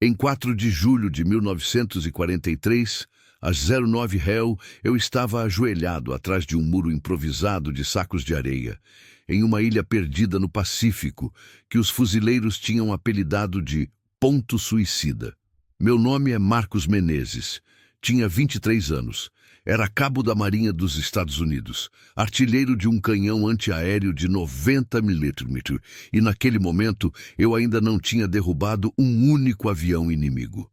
Em 4 de julho de 1943, às 09 Hell, eu estava ajoelhado atrás de um muro improvisado de sacos de areia, em uma ilha perdida no Pacífico, que os fuzileiros tinham apelidado de Ponto Suicida. Meu nome é Marcos Menezes. Tinha 23 anos. Era cabo da Marinha dos Estados Unidos, artilheiro de um canhão antiaéreo de 90 milímetros, e naquele momento eu ainda não tinha derrubado um único avião inimigo.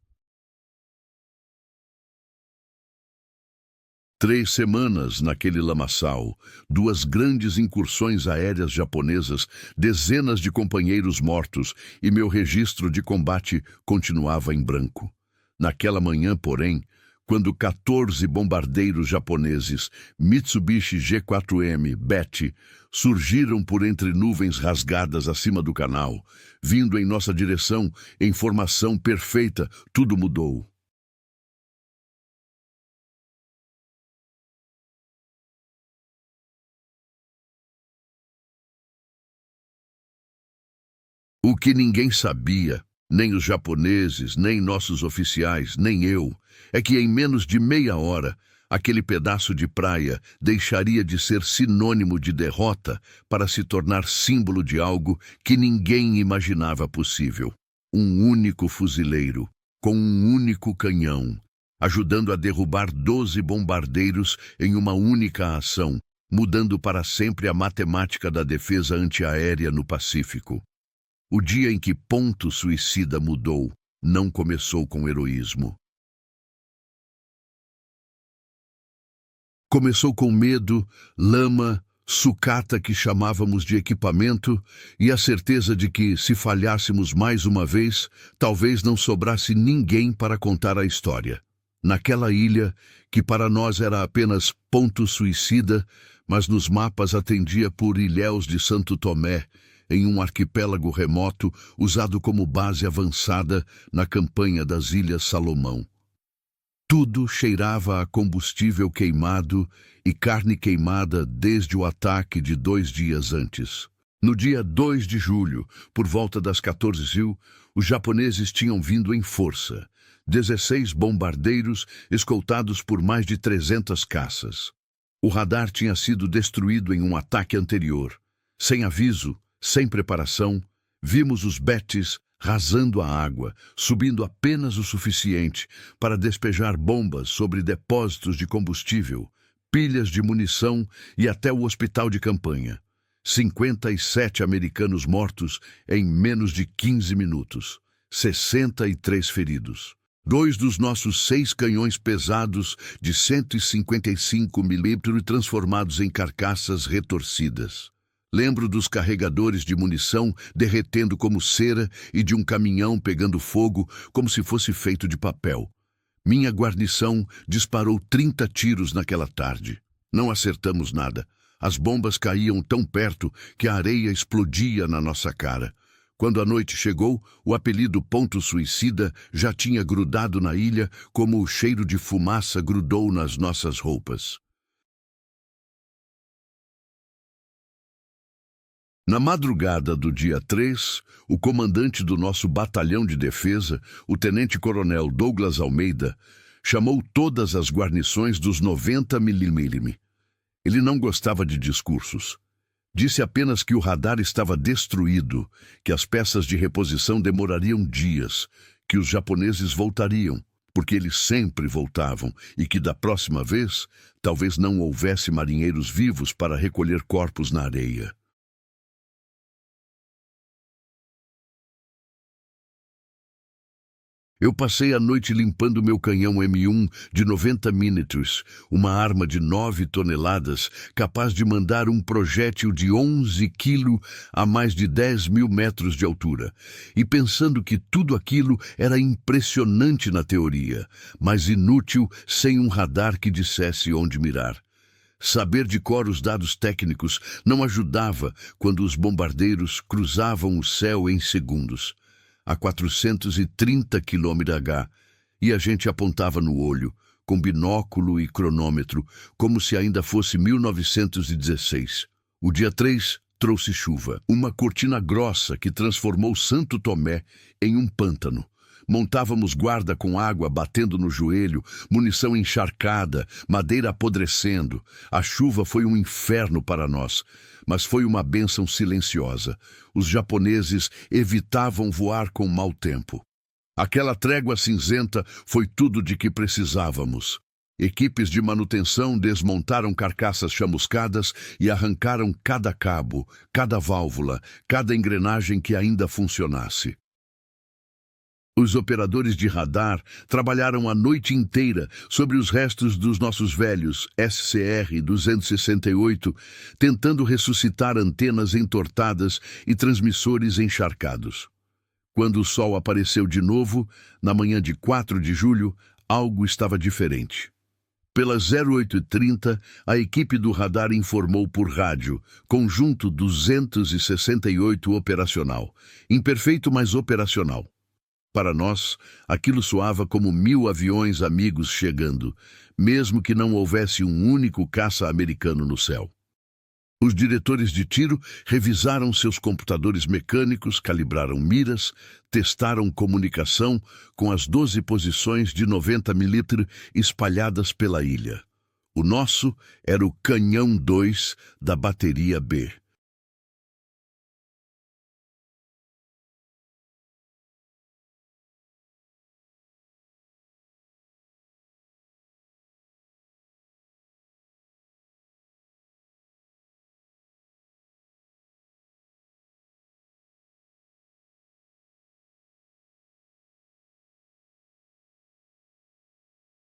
3 semanas naquele lamaçal, 2 grandes incursões aéreas japonesas, dezenas de companheiros mortos e meu registro de combate continuava em branco. Naquela manhã, porém, quando 14 bombardeiros japoneses Mitsubishi G4M Betty surgiram por entre nuvens rasgadas acima do canal, vindo em nossa direção em formação perfeita, tudo mudou. O que ninguém sabia, nem os japoneses, nem nossos oficiais, nem eu, é que em menos de meia hora, aquele pedaço de praia deixaria de ser sinônimo de derrota para se tornar símbolo de algo que ninguém imaginava possível. Um único fuzileiro, com um único canhão, ajudando a derrubar 12 bombardeiros em uma única ação, mudando para sempre a matemática da defesa antiaérea no Pacífico. O dia em que Ponto Suicida mudou não começou com heroísmo. Começou com medo, lama, sucata que chamávamos de equipamento e a certeza de que, se falhássemos mais uma vez, talvez não sobrasse ninguém para contar a história. Naquela ilha, que para nós era apenas Ponto Suicida, mas nos mapas atendia por Ilhéus de Santo Tomé, em um arquipélago remoto usado como base avançada na campanha das Ilhas Salomão. Tudo cheirava a combustível queimado e carne queimada desde o ataque de 2 dias antes. No dia 2 de julho, por volta das 14h, os japoneses tinham vindo em força. 16 bombardeiros escoltados por mais de 300 caças. O radar tinha sido destruído em um ataque anterior. Sem aviso, sem preparação, vimos os Bettys rasando a água, subindo apenas o suficiente para despejar bombas sobre depósitos de combustível, pilhas de munição e até o hospital de campanha. 57 americanos mortos em menos de 15 minutos, 63 feridos. 2 dos nossos 6 canhões pesados de 155 milímetros transformados em carcaças retorcidas. Lembro dos carregadores de munição derretendo como cera e de um caminhão pegando fogo como se fosse feito de papel. Minha guarnição disparou 30 tiros naquela tarde. Não acertamos nada. As bombas caíam tão perto que a areia explodia na nossa cara. Quando a noite chegou, o apelido Ponto Suicida já tinha grudado na ilha como o cheiro de fumaça grudou nas nossas roupas. Na madrugada do dia 3, o comandante do nosso batalhão de defesa, o tenente-coronel Douglas Almeida, chamou todas as guarnições dos 90 mm. Ele não gostava de discursos. Disse apenas que o radar estava destruído, que as peças de reposição demorariam dias, que os japoneses voltariam, porque eles sempre voltavam, e que da próxima vez, talvez não houvesse marinheiros vivos para recolher corpos na areia. Eu passei a noite limpando meu canhão M1 de 90 milímetros, uma arma de 9 toneladas, capaz de mandar um projétil de 11 quilos a mais de 10 mil metros de altura, e pensando que tudo aquilo era impressionante na teoria, mas inútil sem um radar que dissesse onde mirar. Saber de cor os dados técnicos não ajudava quando os bombardeiros cruzavam o céu em segundos. A 430 km/h, e a gente apontava no olho, com binóculo e cronômetro, como se ainda fosse 1916. O dia 3 trouxe chuva, uma cortina grossa que transformou Santo Tomé em um pântano. Montávamos guarda com água batendo no joelho, munição encharcada, madeira apodrecendo. A chuva foi um inferno para nós, mas foi uma bênção silenciosa. Os japoneses evitavam voar com mau tempo. Aquela trégua cinzenta foi tudo de que precisávamos. Equipes de manutenção desmontaram carcaças chamuscadas e arrancaram cada cabo, cada válvula, cada engrenagem que ainda funcionasse. Os operadores de radar trabalharam a noite inteira sobre os restos dos nossos velhos SCR-268, tentando ressuscitar antenas entortadas e transmissores encharcados. Quando o sol apareceu de novo, na manhã de 4 de julho, algo estava diferente. Pelas 08h30, a equipe do radar informou por rádio, conjunto 268 operacional, imperfeito, mas operacional. Para nós, aquilo soava como 1000 aviões amigos chegando, mesmo que não houvesse um único caça americano no céu. Os diretores de tiro revisaram seus computadores mecânicos, calibraram miras, testaram comunicação com as 12 posições de 90 mm espalhadas pela ilha. O nosso era o canhão 2 da bateria B.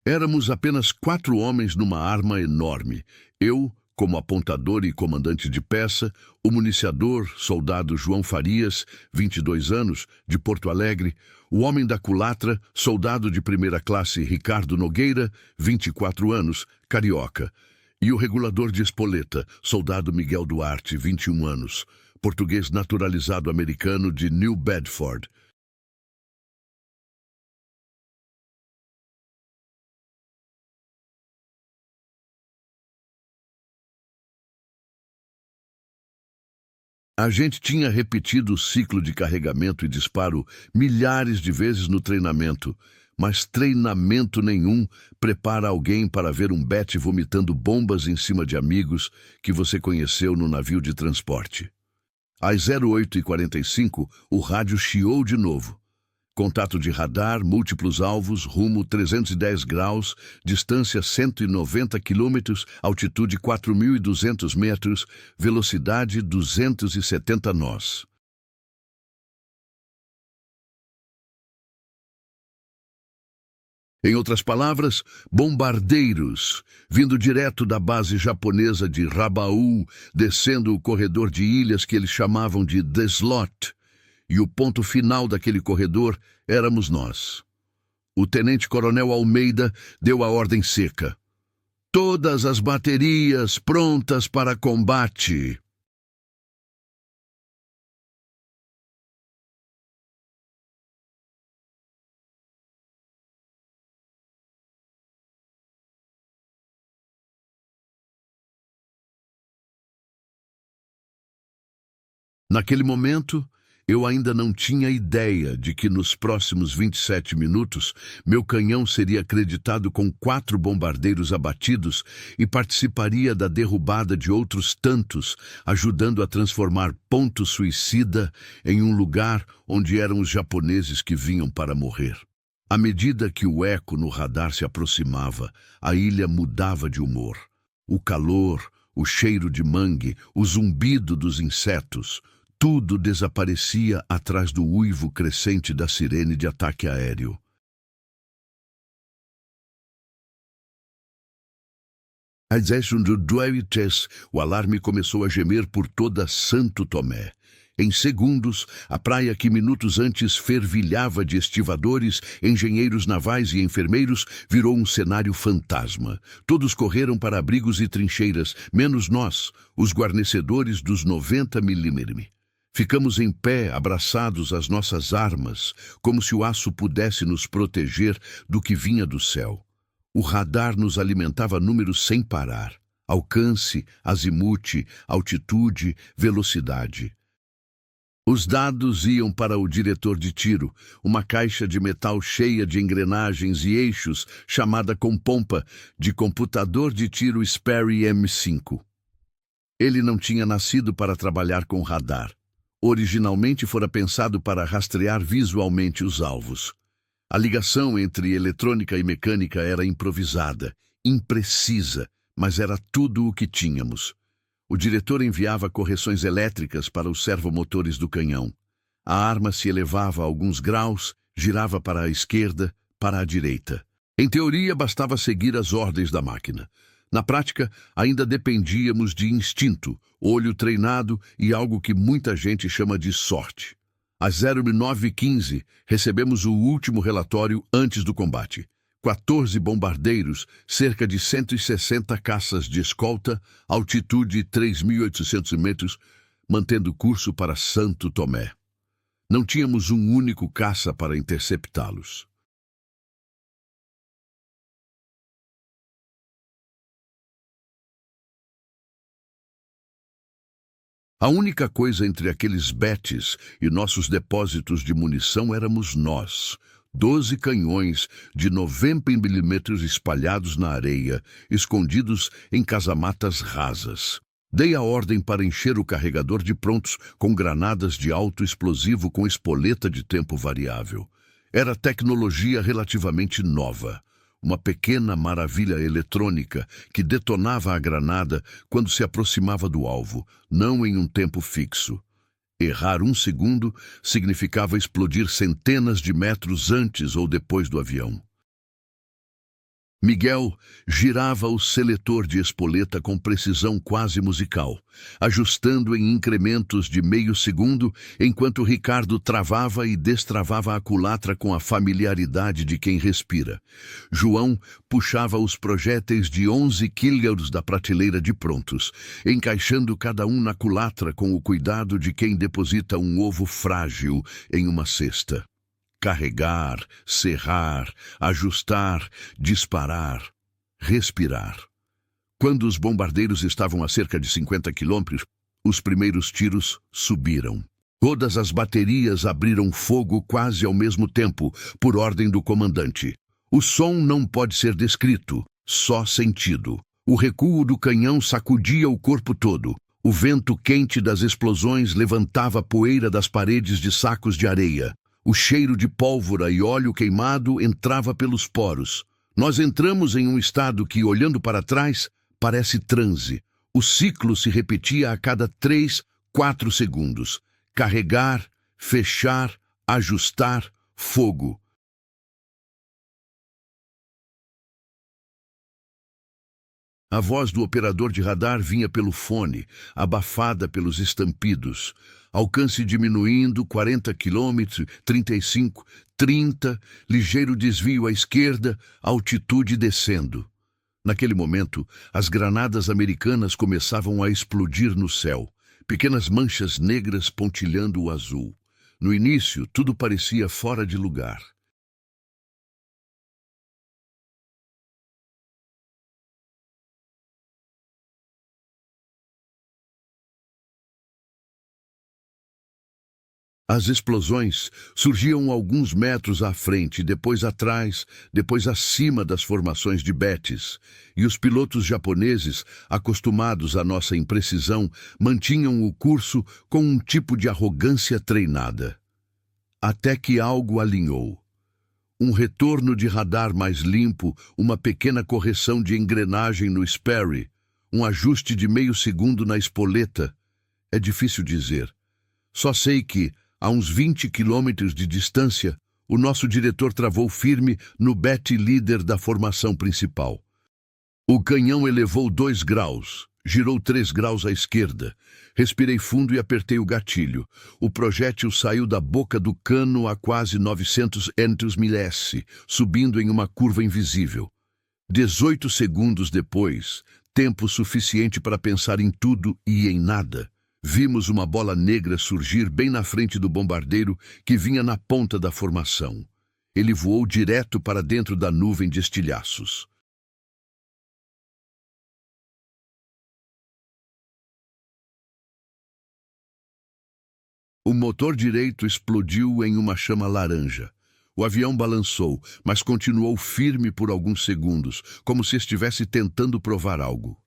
Éramos apenas 4 homens numa arma enorme. Eu, como apontador e comandante de peça, o municiador, soldado João Farias, 22 anos, de Porto Alegre, o homem da culatra, soldado de primeira classe Ricardo Nogueira, 24 anos, carioca, e o regulador de espoleta, soldado Miguel Duarte, 21 anos, português naturalizado americano de New Bedford. A gente tinha repetido o ciclo de carregamento e disparo milhares de vezes no treinamento, mas treinamento nenhum prepara alguém para ver um Betty vomitando bombas em cima de amigos que você conheceu no navio de transporte. Às 08h45, o rádio chiou de novo. Contato de radar, múltiplos alvos, rumo 310 graus, distância 190 quilômetros, altitude 4.200 metros, velocidade 270 nós. Em outras palavras, bombardeiros, vindo direto da base japonesa de Rabaul, descendo o corredor de ilhas que eles chamavam de The Slot. E o ponto final daquele corredor éramos nós. O tenente-coronel Almeida deu a ordem seca. Todas as baterias prontas para combate. Naquele momento, eu ainda não tinha ideia de que nos próximos 27 minutos meu canhão seria acreditado com 4 bombardeiros abatidos e participaria da derrubada de outros tantos, ajudando a transformar Ponto Suicida em um lugar onde eram os japoneses que vinham para morrer. À medida que o eco no radar se aproximava, a ilha mudava de humor. O calor, o cheiro de mangue, o zumbido dos insetos, tudo desaparecia atrás do uivo crescente da sirene de ataque aéreo. Às 10h, o alarme começou a gemer por toda Santo Tomé. Em segundos, a praia que minutos antes fervilhava de estivadores, engenheiros navais e enfermeiros virou um cenário fantasma. Todos correram para abrigos e trincheiras, menos nós, os guarnecedores dos 90 mm. Ficamos em pé, abraçados às nossas armas, como se o aço pudesse nos proteger do que vinha do céu. O radar nos alimentava números sem parar. Alcance, azimute, altitude, velocidade. Os dados iam para o diretor de tiro, uma caixa de metal cheia de engrenagens e eixos, chamada com pompa de computador de tiro Sperry M5. Ele não tinha nascido para trabalhar com radar. Originalmente fora pensado para rastrear visualmente os alvos. A ligação entre eletrônica e mecânica era improvisada, imprecisa, mas era tudo o que tínhamos. O diretor enviava correções elétricas para os servomotores do canhão. A arma se elevava alguns graus, girava para a esquerda, para a direita. Em teoria, bastava seguir as ordens da máquina. Na prática, ainda dependíamos de instinto, olho treinado e algo que muita gente chama de sorte. Às 09h15, recebemos o último relatório antes do combate. 14 bombardeiros, cerca de 160 caças de escolta, altitude 3.800 metros, mantendo curso para Santo Tomé. Não tínhamos um único caça para interceptá-los. A única coisa entre aqueles betes e nossos depósitos de munição éramos nós. 12 canhões de 90 milímetros espalhados na areia, escondidos em casamatas rasas. Dei a ordem para encher o carregador de prontos com granadas de alto explosivo com espoleta de tempo variável. Era tecnologia relativamente nova. Uma pequena maravilha eletrônica que detonava a granada quando se aproximava do alvo, não em um tempo fixo. Errar um segundo significava explodir centenas de metros antes ou depois do avião. Miguel girava o seletor de espoleta com precisão quase musical, ajustando em incrementos de meio segundo, enquanto Ricardo travava e destravava a culatra com a familiaridade de quem respira. João puxava os projéteis de 11 quilos da prateleira de prontos, encaixando cada um na culatra com o cuidado de quem deposita um ovo frágil em uma cesta. Carregar, serrar, ajustar, disparar, respirar. Quando os bombardeiros estavam a cerca de 50 quilômetros, os primeiros tiros subiram. Todas as baterias abriram fogo quase ao mesmo tempo, por ordem do comandante. O som não pode ser descrito, só sentido. O recuo do canhão sacudia o corpo todo. O vento quente das explosões levantava poeira das paredes de sacos de areia. O cheiro de pólvora e óleo queimado entrava pelos poros. Nós entramos em um estado que, olhando para trás, parece transe. O ciclo se repetia a cada 3, 4 segundos. Carregar, fechar, ajustar, fogo. A voz do operador de radar vinha pelo fone, abafada pelos estampidos. Alcance diminuindo, 40 quilômetros, 35, 30, ligeiro desvio à esquerda, altitude descendo. Naquele momento, as granadas americanas começavam a explodir no céu, pequenas manchas negras pontilhando o azul. No início, tudo parecia fora de lugar. As explosões surgiam alguns metros à frente, depois atrás, depois acima das formações de Betis, e os pilotos japoneses, acostumados à nossa imprecisão, mantinham o curso com um tipo de arrogância treinada. Até que algo alinhou. Um retorno de radar mais limpo, uma pequena correção de engrenagem no Sperry, um ajuste de meio segundo na espoleta. É difícil dizer. Só sei que, a uns 20 quilômetros de distância, o nosso diretor travou firme no BET líder da formação principal. O canhão elevou 2 graus, girou 3 graus à esquerda. Respirei fundo e apertei o gatilho. O projétil saiu da boca do cano a quase 900 ms, subindo em uma curva invisível. 18 segundos depois, tempo suficiente para pensar em tudo e em nada. Vimos uma bola negra surgir bem na frente do bombardeiro que vinha na ponta da formação. Ele voou direto para dentro da nuvem de estilhaços. O motor direito explodiu em uma chama laranja. O avião balançou, mas continuou firme por alguns segundos, como se estivesse tentando provar algo.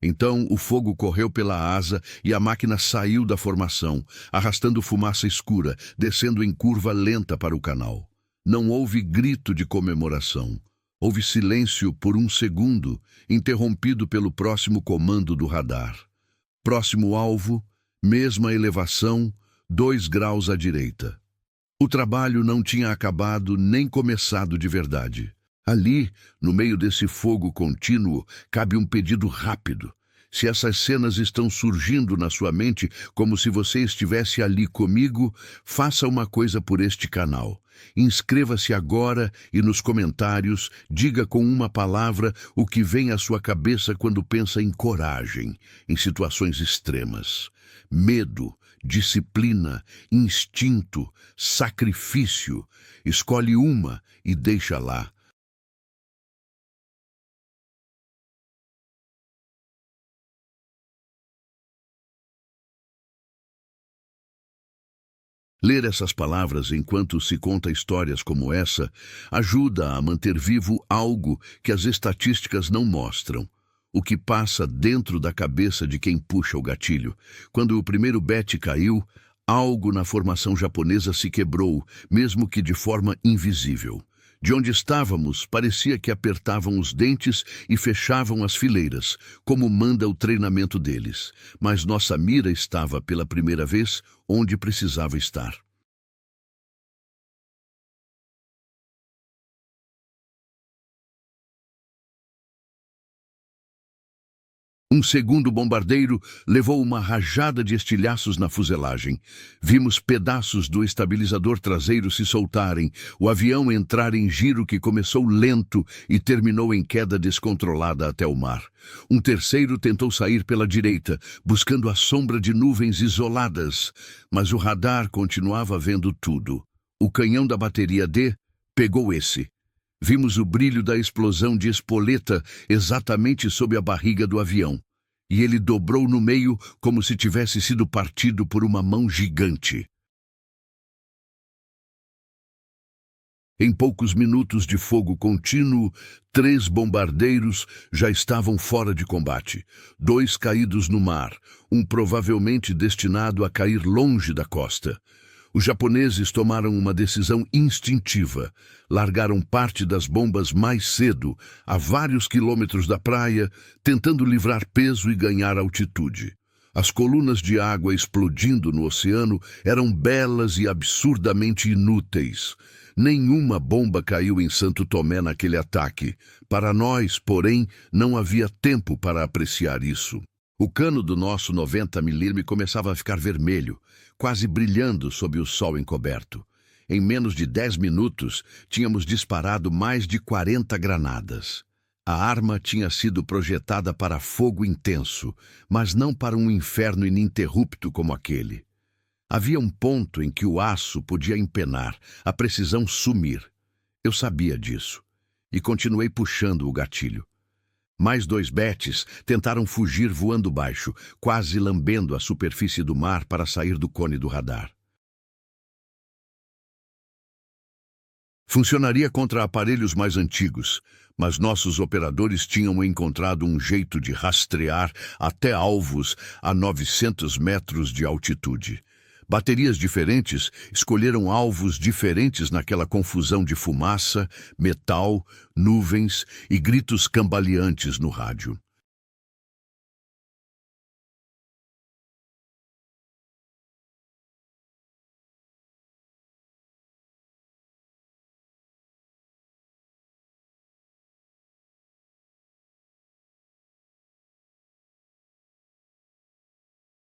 Então o fogo correu pela asa e a máquina saiu da formação, arrastando fumaça escura, descendo em curva lenta para o canal. Não houve grito de comemoração. Houve silêncio por um segundo, interrompido pelo próximo comando do radar. Próximo alvo, mesma elevação, 2 graus à direita. O trabalho não tinha acabado nem começado de verdade. Ali, no meio desse fogo contínuo, cabe um pedido rápido. Se essas cenas estão surgindo na sua mente como se você estivesse ali comigo, faça uma coisa por este canal. Inscreva-se agora e nos comentários diga com uma palavra o que vem à sua cabeça quando pensa em coragem, em situações extremas. Medo, disciplina, instinto, sacrifício. Escolhe uma e deixa lá. Ler essas palavras enquanto se conta histórias como essa ajuda a manter vivo algo que as estatísticas não mostram. O que passa dentro da cabeça de quem puxa o gatilho. Quando o primeiro bet caiu, algo na formação japonesa se quebrou, mesmo que de forma invisível. De onde estávamos, parecia que apertavam os dentes e fechavam as fileiras, como manda o treinamento deles. Mas nossa mira estava, pela primeira vez, onde precisava estar. Um segundo bombardeiro levou uma rajada de estilhaços na fuselagem. Vimos pedaços do estabilizador traseiro se soltarem, o avião entrar em giro que começou lento e terminou em queda descontrolada até o mar. Um terceiro tentou sair pela direita, buscando a sombra de nuvens isoladas, mas o radar continuava vendo tudo. O canhão da bateria D pegou esse. Vimos o brilho da explosão de espoleta exatamente sob a barriga do avião, e ele dobrou no meio como se tivesse sido partido por uma mão gigante. Em poucos minutos de fogo contínuo, 3 bombardeiros já estavam fora de combate. 2 caídos no mar, um provavelmente destinado a cair longe da costa. Os japoneses tomaram uma decisão instintiva. Largaram parte das bombas mais cedo, a vários quilômetros da praia, tentando livrar peso e ganhar altitude. As colunas de água explodindo no oceano eram belas e absurdamente inúteis. Nenhuma bomba caiu em Santo Tomé naquele ataque. Para nós, porém, não havia tempo para apreciar isso. O cano do nosso 90mm começava a ficar vermelho, quase brilhando sob o sol encoberto. Em menos de 10 minutos, tínhamos disparado mais de 40 granadas. A arma tinha sido projetada para fogo intenso, mas não para um inferno ininterrupto como aquele. Havia um ponto em que o aço podia empenar, a precisão sumir. Eu sabia disso, e continuei puxando o gatilho. Mais 2 betes tentaram fugir voando baixo, quase lambendo a superfície do mar para sair do cone do radar. Funcionaria contra aparelhos mais antigos, mas nossos operadores tinham encontrado um jeito de rastrear até alvos a 900 metros de altitude. Baterias diferentes escolheram alvos diferentes naquela confusão de fumaça, metal, nuvens e gritos cambaleantes no rádio.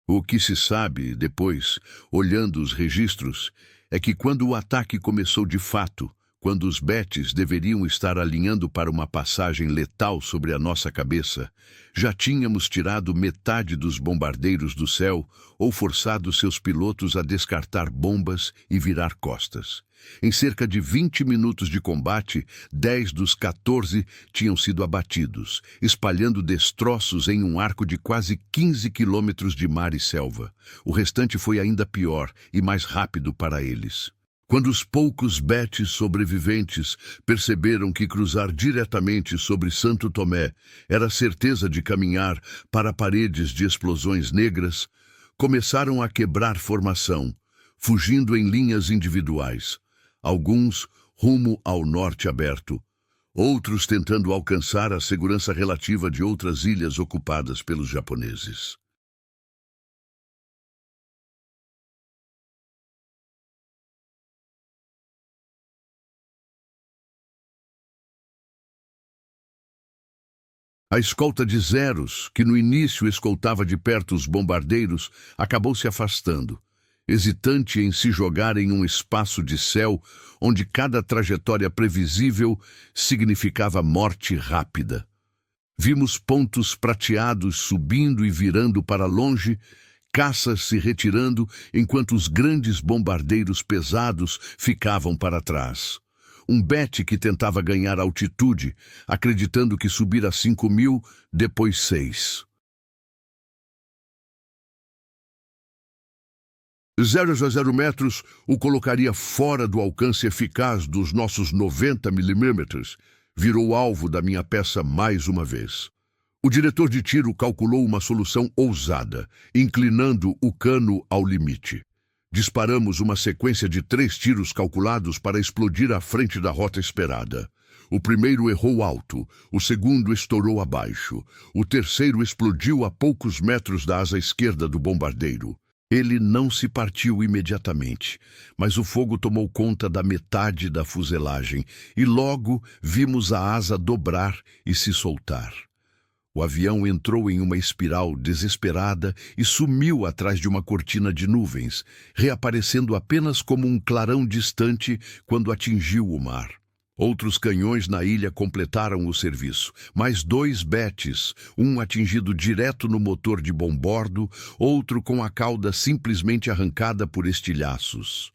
O que se sabe depois, olhando os registros, é que quando o ataque começou de fato, quando os Betes deveriam estar alinhando para uma passagem letal sobre a nossa cabeça, já tínhamos tirado metade dos bombardeiros do céu ou forçado seus pilotos a descartar bombas e virar costas. Em cerca de 20 minutos de combate, 10 dos 14 tinham sido abatidos, espalhando destroços em um arco de quase 15 quilômetros de mar e selva. O restante foi ainda pior e mais rápido para eles. Quando os poucos Betes sobreviventes perceberam que cruzar diretamente sobre Santo Tomé era certeza de caminhar para paredes de explosões negras, começaram a quebrar formação, fugindo em linhas individuais. Alguns rumo ao norte aberto, outros tentando alcançar a segurança relativa de outras ilhas ocupadas pelos japoneses. A escolta de Zeros, que no início escoltava de perto os bombardeiros, acabou se afastando, hesitante em se jogar em um espaço de céu onde cada trajetória previsível significava morte rápida. Vimos pontos prateados subindo e virando para longe, caças se retirando enquanto os grandes bombardeiros pesados ficavam para trás. Um Bet que tentava ganhar altitude, acreditando que subir a 5.000, depois 6. 0 metros o colocaria fora do alcance eficaz dos nossos 90 milímetros. Virou alvo da minha peça mais uma vez. O diretor de tiro calculou uma solução ousada, inclinando o cano ao limite. Disparamos uma sequência de 3 tiros calculados para explodir à frente da rota esperada. O primeiro errou alto, o segundo estourou abaixo, o terceiro explodiu a poucos metros da asa esquerda do bombardeiro. Ele não se partiu imediatamente, mas o fogo tomou conta da metade da fuselagem e logo vimos a asa dobrar e se soltar. O avião entrou em uma espiral desesperada e sumiu atrás de uma cortina de nuvens, reaparecendo apenas como um clarão distante quando atingiu o mar. Outros canhões na ilha completaram o serviço, mais 2 Betes, um atingido direto no motor de bombordo, outro com a cauda simplesmente arrancada por estilhaços.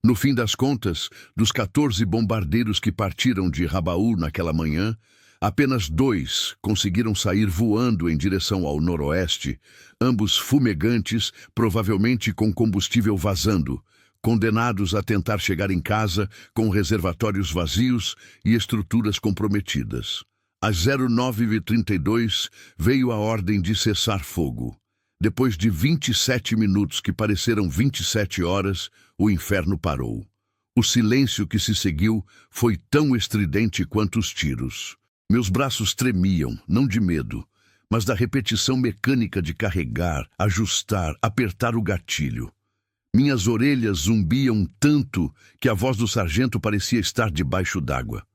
No fim das contas, dos 14 bombardeiros que partiram de Rabaul naquela manhã, apenas 2 conseguiram sair voando em direção ao noroeste, ambos fumegantes, provavelmente com combustível vazando, condenados a tentar chegar em casa com reservatórios vazios e estruturas comprometidas. Às 09h32 veio a ordem de cessar fogo. Depois de 27 minutos que pareceram 27 horas, o inferno parou. O silêncio que se seguiu foi tão estridente quanto os tiros. Meus braços tremiam, não de medo, mas da repetição mecânica de carregar, ajustar, apertar o gatilho. Minhas orelhas zumbiam tanto que a voz do sargento parecia estar debaixo d'água.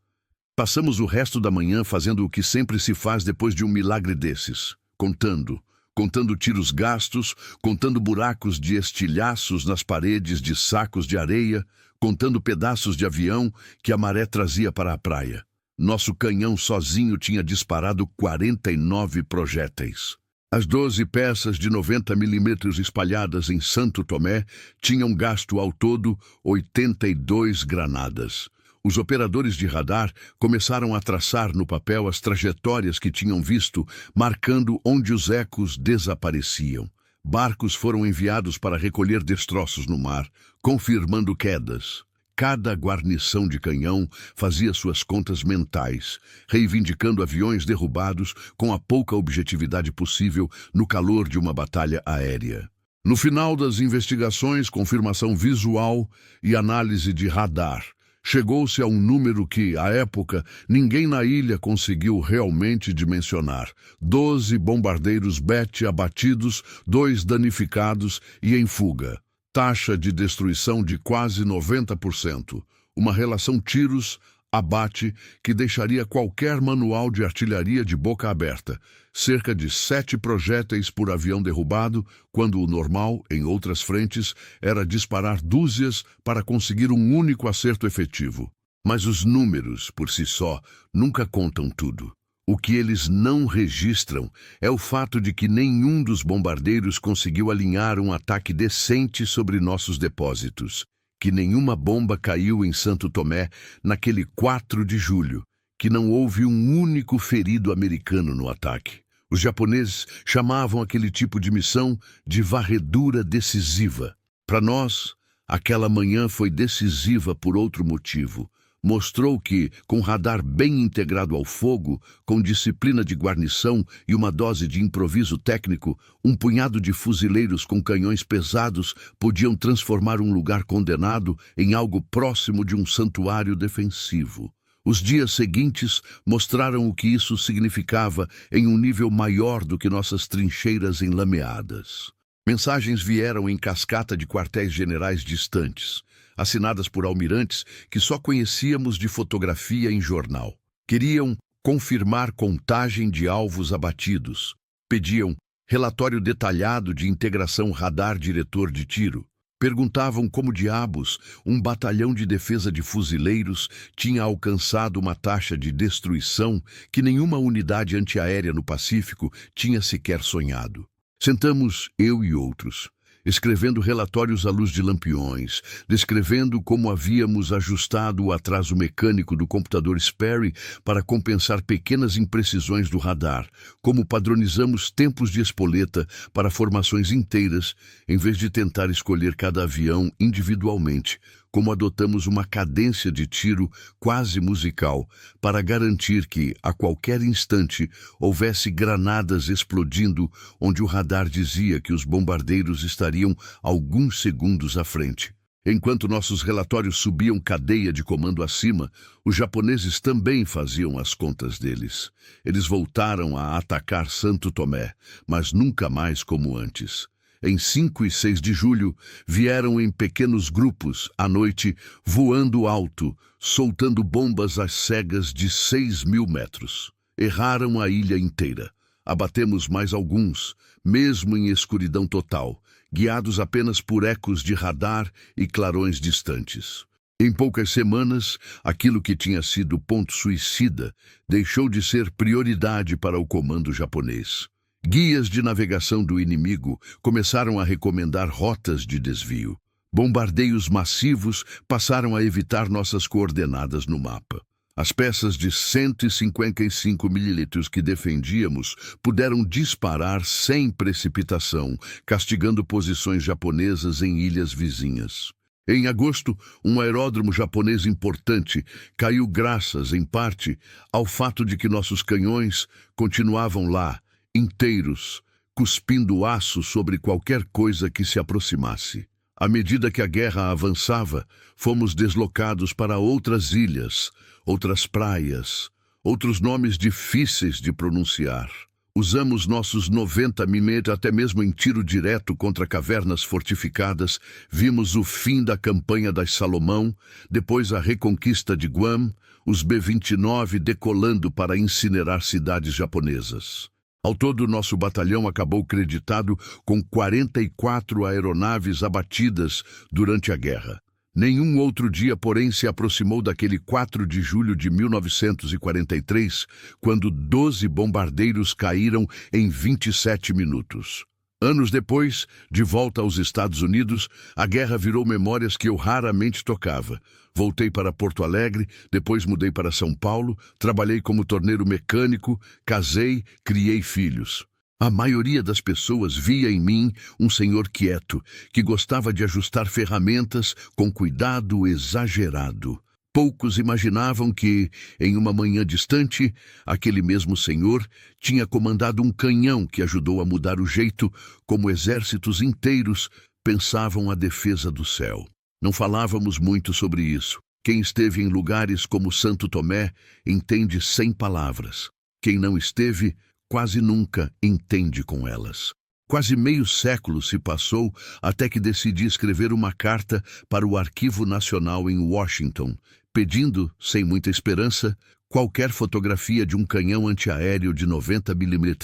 Passamos o resto da manhã fazendo o que sempre se faz depois de um milagre desses, contando tiros gastos, contando buracos de estilhaços nas paredes de sacos de areia, contando pedaços de avião que a maré trazia para a praia. Nosso canhão sozinho tinha disparado 49 projéteis. As 12 peças de 90 milímetros espalhadas em Santo Tomé tinham gasto ao todo 82 granadas. Os operadores de radar começaram a traçar no papel as trajetórias que tinham visto, marcando onde os ecos desapareciam. Barcos foram enviados para recolher destroços no mar, confirmando quedas. Cada guarnição de canhão fazia suas contas mentais, reivindicando aviões derrubados com a pouca objetividade possível no calor de uma batalha aérea. No final das investigações, confirmação visual e análise de radar, chegou-se a um número que, à época, ninguém na ilha conseguiu realmente dimensionar. 12 bombardeiros Bet abatidos, 2 danificados e em fuga. Taxa de destruição de quase 90%, uma relação tiros Abate que deixaria qualquer manual de artilharia de boca aberta. Cerca de 7 projéteis por avião derrubado, quando o normal, em outras frentes, era disparar dúzias para conseguir um único acerto efetivo. Mas os números, por si só, nunca contam tudo. O que eles não registram é o fato de que nenhum dos bombardeiros conseguiu alinhar um ataque decente sobre nossos depósitos, que nenhuma bomba caiu em Santo Tomé naquele 4 de julho, que não houve um único ferido americano no ataque. Os japoneses chamavam aquele tipo de missão de varredura decisiva. Para nós, aquela manhã foi decisiva por outro motivo. Mostrou que, com radar bem integrado ao fogo, com disciplina de guarnição e uma dose de improviso técnico, um punhado de fuzileiros com canhões pesados podiam transformar um lugar condenado em algo próximo de um santuário defensivo. Os dias seguintes mostraram o que isso significava em um nível maior do que nossas trincheiras enlameadas. Mensagens vieram em cascata de quartéis-generais distantes, assinadas por almirantes que só conhecíamos de fotografia em jornal. Queriam confirmar contagem de alvos abatidos. Pediam relatório detalhado de integração radar-diretor de tiro. Perguntavam como diabos um batalhão de defesa de fuzileiros tinha alcançado uma taxa de destruição que nenhuma unidade antiaérea no Pacífico tinha sequer sonhado. Sentamos, eu e outros, escrevendo relatórios à luz de lampiões, descrevendo como havíamos ajustado o atraso mecânico do computador Sperry para compensar pequenas imprecisões do radar, como padronizamos tempos de espoleta para formações inteiras, em vez de tentar escolher cada avião individualmente, como adotamos uma cadência de tiro quase musical para garantir que, a qualquer instante, houvesse granadas explodindo onde o radar dizia que os bombardeiros estariam alguns segundos à frente. Enquanto nossos relatórios subiam cadeia de comando acima, os japoneses também faziam as contas deles. Eles voltaram a atacar Santo Tomé, mas nunca mais como antes. Em 5 e 6 de julho, vieram em pequenos grupos, à noite, voando alto, soltando bombas às cegas de 6.000 metros. Erraram a ilha inteira. Abatemos mais alguns, mesmo em escuridão total, guiados apenas por ecos de radar e clarões distantes. Em poucas semanas, aquilo que tinha sido ponto suicida deixou de ser prioridade para o comando japonês. Guias de navegação do inimigo começaram a recomendar rotas de desvio. Bombardeios massivos passaram a evitar nossas coordenadas no mapa. As peças de 155 milímetros que defendíamos puderam disparar sem precipitação, castigando posições japonesas em ilhas vizinhas. Em agosto, um aeródromo japonês importante caiu graças, em parte, ao fato de que nossos canhões continuavam lá, inteiros, cuspindo aço sobre qualquer coisa que se aproximasse. À medida que a guerra avançava, fomos deslocados para outras ilhas, outras praias, outros nomes difíceis de pronunciar. Usamos nossos 90 mm até mesmo em tiro direto contra cavernas fortificadas, vimos o fim da campanha das Salomão, depois a reconquista de Guam, os B-29 decolando para incinerar cidades japonesas. Ao todo, nosso batalhão acabou creditado com 44 aeronaves abatidas durante a guerra. Nenhum outro dia, porém, se aproximou daquele 4 de julho de 1943, quando 12 bombardeiros caíram em 27 minutos. Anos depois, de volta aos Estados Unidos, a guerra virou memórias que eu raramente tocava. Voltei para Porto Alegre, depois mudei para São Paulo, trabalhei como torneiro mecânico, casei, criei filhos. A maioria das pessoas via em mim um senhor quieto, que gostava de ajustar ferramentas com cuidado exagerado. Poucos imaginavam que, em uma manhã distante, aquele mesmo senhor tinha comandado um canhão que ajudou a mudar o jeito como exércitos inteiros pensavam a defesa do céu. Não falávamos muito sobre isso. Quem esteve em lugares como Santo Tomé entende sem palavras. Quem não esteve, quase nunca entende com elas. Quase meio século se passou até que decidi escrever uma carta para o Arquivo Nacional em Washington, pedindo, sem muita esperança, qualquer fotografia de um canhão antiaéreo de 90 mm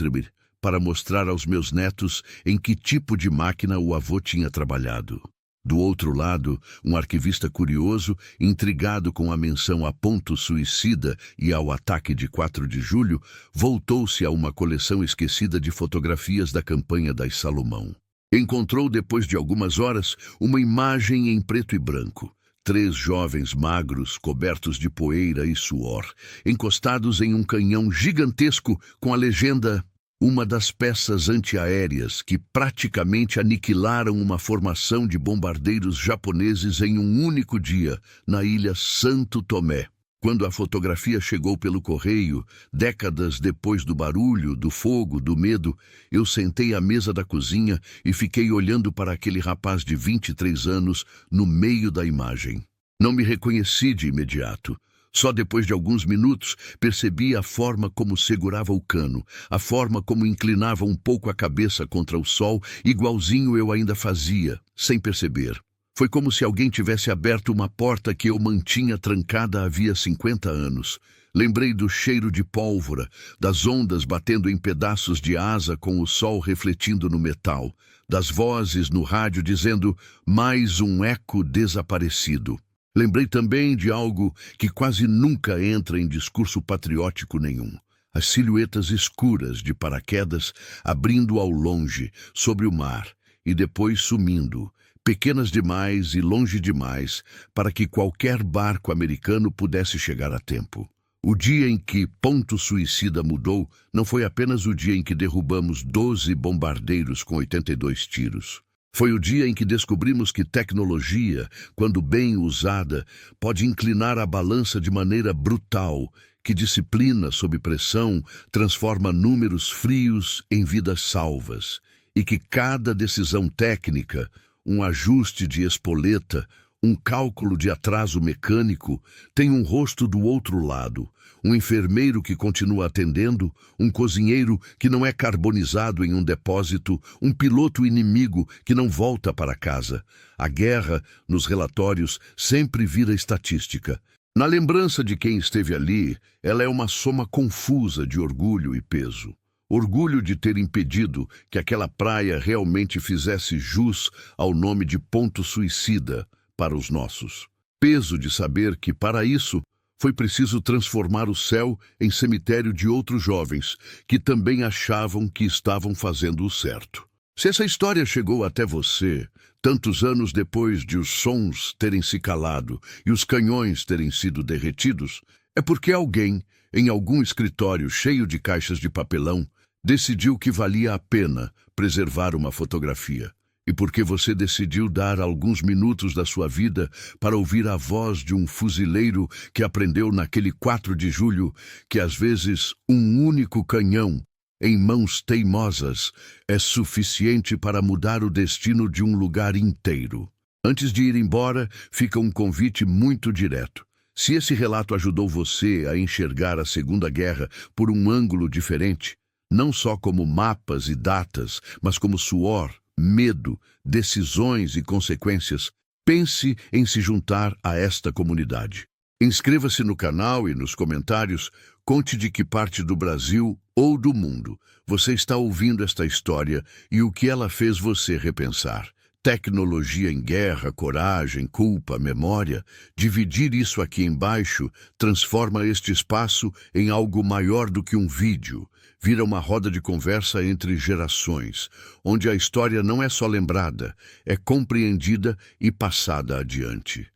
para mostrar aos meus netos em que tipo de máquina o avô tinha trabalhado. Do outro lado, um arquivista curioso, intrigado com a menção a ponto suicida e ao ataque de 4 de julho, voltou-se a uma coleção esquecida de fotografias da campanha das Salomão. Encontrou, depois de algumas horas, uma imagem em preto e branco. 3 jovens magros, cobertos de poeira e suor, encostados em um canhão gigantesco com a legenda: uma das peças antiaéreas que praticamente aniquilaram uma formação de bombardeiros japoneses em um único dia, na ilha Santo Tomé. Quando a fotografia chegou pelo correio, décadas depois do barulho, do fogo, do medo, eu sentei à mesa da cozinha e fiquei olhando para aquele rapaz de 23 anos no meio da imagem. Não me reconheci de imediato. Só depois de alguns minutos percebi a forma como segurava o cano, a forma como inclinava um pouco a cabeça contra o sol, igualzinho eu ainda fazia, sem perceber. Foi como se alguém tivesse aberto uma porta que eu mantinha trancada havia 50 anos. Lembrei do cheiro de pólvora, das ondas batendo em pedaços de asa com o sol refletindo no metal, das vozes no rádio dizendo: mais um eco desaparecido. Lembrei também de algo que quase nunca entra em discurso patriótico nenhum: as silhuetas escuras de paraquedas abrindo ao longe, sobre o mar, e depois sumindo, pequenas demais e longe demais para que qualquer barco americano pudesse chegar a tempo. O dia em que ponto suicida mudou não foi apenas o dia em que derrubamos 12 bombardeiros com 82 tiros. Foi o dia em que descobrimos que tecnologia, quando bem usada, pode inclinar a balança de maneira brutal, que disciplina sob pressão transforma números frios em vidas salvas, e que cada decisão técnica, um ajuste de espoleta, um cálculo de atraso mecânico, tem um rosto do outro lado, um enfermeiro que continua atendendo, um cozinheiro que não é carbonizado em um depósito, um piloto inimigo que não volta para casa. A guerra, nos relatórios, sempre vira estatística. Na lembrança de quem esteve ali, ela é uma soma confusa de orgulho e peso. Orgulho de ter impedido que aquela praia realmente fizesse jus ao nome de ponto suicida para os nossos. Peso de saber que, para isso, foi preciso transformar o céu em cemitério de outros jovens que também achavam que estavam fazendo o certo. Se essa história chegou até você, tantos anos depois de os sons terem se calado e os canhões terem sido derretidos, é porque alguém, em algum escritório cheio de caixas de papelão, decidiu que valia a pena preservar uma fotografia. E porque você decidiu dar alguns minutos da sua vida para ouvir a voz de um fuzileiro que aprendeu naquele 4 de julho que às vezes um único canhão em mãos teimosas é suficiente para mudar o destino de um lugar inteiro. Antes de ir embora, fica um convite muito direto. Se esse relato ajudou você a enxergar a Segunda Guerra por um ângulo diferente, não só como mapas e datas, mas como suor, medo, decisões e consequências, pense em se juntar a esta comunidade. Inscreva-se no canal e nos comentários, conte de que parte do Brasil ou do mundo você está ouvindo esta história e o que ela fez você repensar. Tecnologia em guerra, coragem, culpa, memória. Dividir isso aqui embaixo transforma este espaço em algo maior do que um vídeo. Vira uma roda de conversa entre gerações, onde a história não é só lembrada, é compreendida e passada adiante.